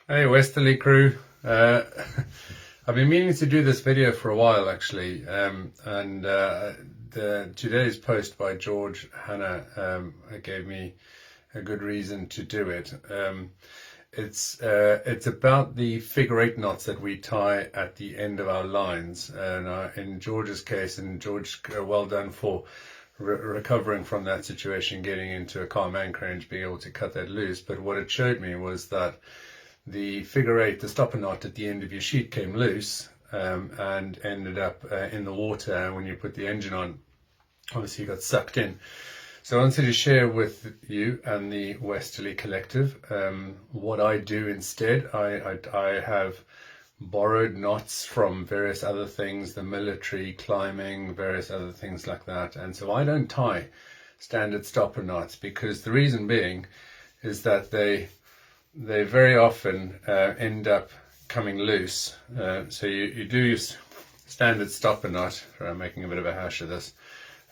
Hey Westerly crew, I've been meaning to do this video for a while actually, and today's post by George Hanna gave me a good reason to do it. It's about the figure eight knots that we tie at the end of our lines, and in George's case, and George, well done for recovering from that situation, getting into a calm anchor and being able to cut that loose. But what it showed me was that the figure eight, the stopper knot at the end of your sheet came loose and ended up in the water. And when you put the engine on, obviously you got sucked in. So I wanted to share with you and the Westerly Collective what I do instead. I have borrowed knots from various other things, the military, climbing, various other things like that. And so I don't tie standard stopper knots, because the reason being is that they very often end up coming loose. So you do your standard stopper knot. I'm making a bit of a hash of this.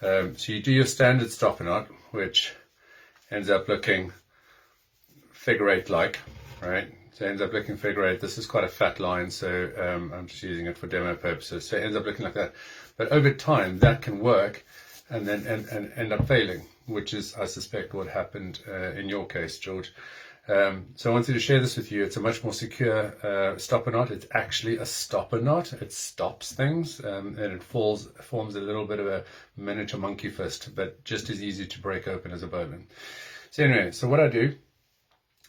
So you do your standard stopper knot, which ends up looking figure eight like, right? So it ends up looking figure eight. This is quite a fat line, so I'm just using it for demo purposes. So it ends up looking like that. But over time, that can work and then end up failing, which is, I suspect, what happened in your case, George. So I wanted to share this with you. It's a much more secure stopper knot. It's actually a stopper knot. It stops things, and it forms a little bit of a miniature monkey fist, but just as easy to break open as a bowline. So anyway, so what I do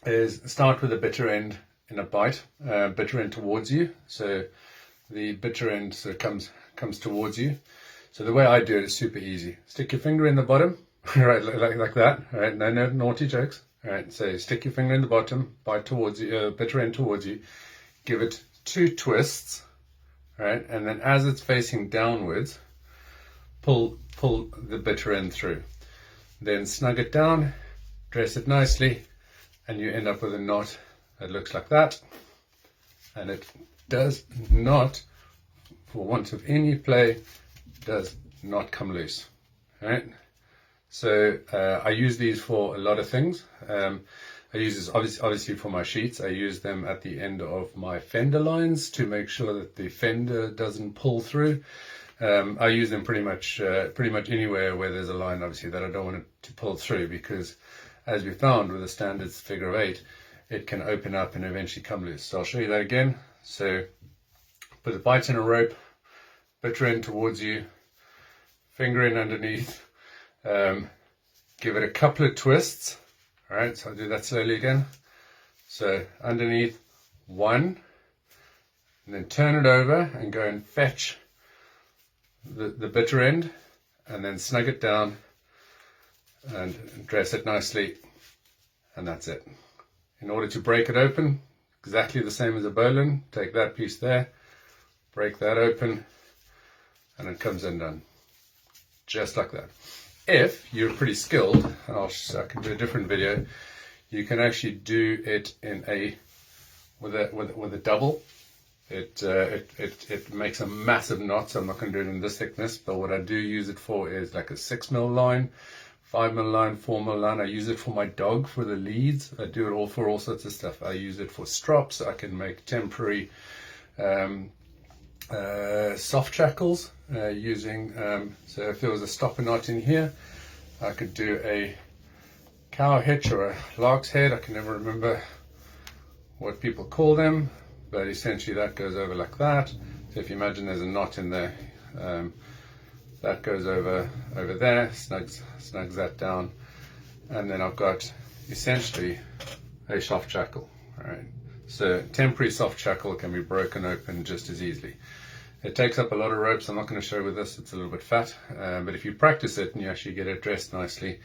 is start with the bitter end in a bite, bitter end towards you. So the bitter end sort of comes towards you. So the way I do it is super easy. Stick your finger in the bottom, right, like that. All right, no naughty jokes. All right, so stick your finger in the bottom, bite towards you, bitter end towards you, give it 2 twists, right, and then as it's facing downwards, pull the bitter end through. Then snug it down, dress it nicely, and you end up with a knot that looks like that. And it does not, for want of any play, does not come loose, all right? So I use these for a lot of things. I use this obviously for my sheets. I use them at the end of my fender lines to make sure that the fender doesn't pull through. I use them pretty much anywhere where there's a line, obviously, that I don't want it to pull through, because as we found with the standard figure of eight, it can open up and eventually come loose. So I'll show you that again. So put the bight in a rope, bitter end towards you, finger in underneath. Give it a couple of twists. All right, so I'll do that slowly again. So underneath 1, and then turn it over and go and fetch the bitter end, and then snug it down and dress it nicely, and that's it. In order to break it open, exactly the same as a bowline, take that piece there, break that open, and it comes undone, just like that. If you're pretty skilled, and I can do a different video, you can actually do it with a double. It makes a massive knot, so I'm not going to do it in this thickness, but what I do use it for is like a 6mm line, 5mm line, 4mm line. I use it for my dog, for the leads. I do it all for all sorts of stuff. I use it for strops. I can make temporary soft shackles using, so if there was a stopper knot in here, I could do a cow hitch or a lark's head. I can never remember what people call them, but essentially that goes over like that. So if you imagine there's a knot in there, that goes over there, snugs that down, and then I've got essentially a soft shackle. All right. So temporary soft shackle can be broken open just as easily. It takes up a lot of ropes. I'm not going to show with this, it's a little bit fat, but if you practice it and you actually get it dressed nicely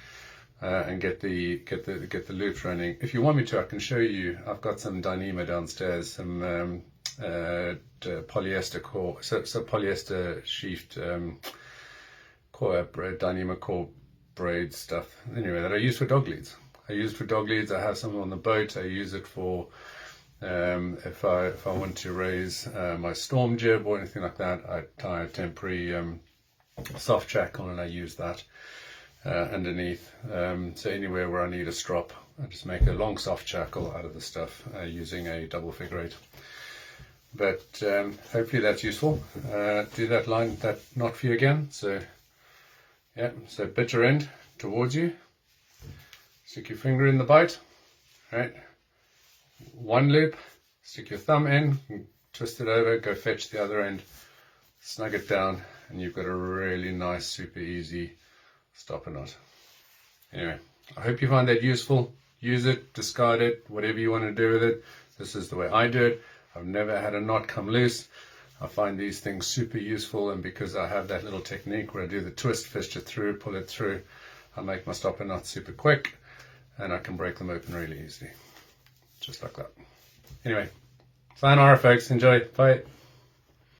and get the loops running. If you want me to, I can show you. I've got some Dyneema downstairs, some polyester core, so polyester sheathed core Dyneema core braid stuff. Anyway, that I use for dog leads. I have some on the boat. I use it for if I want to raise my storm jib or anything like that, I tie a temporary soft shackle and I use that underneath. So anywhere where I need a strop I just make a long soft shackle out of the stuff using a double figure eight. But hopefully that's useful. Do that knot for you again. So yeah, so bitter end towards you. Stick your finger in the bite. Right. One loop. Stick your thumb in. Twist it over. Go fetch the other end. Snug it down, and you've got a really nice, super easy stopper knot. Anyway, I hope you find that useful. Use it, discard it, whatever you want to do with it. This is the way I do it. I've never had a knot come loose. I find these things super useful, and because I have that little technique where I do the twist, fish it through, pull it through, I make my stopper knots super quick, and I can break them open really easily. Just like that. Anyway, sayonara folks, enjoy, bye.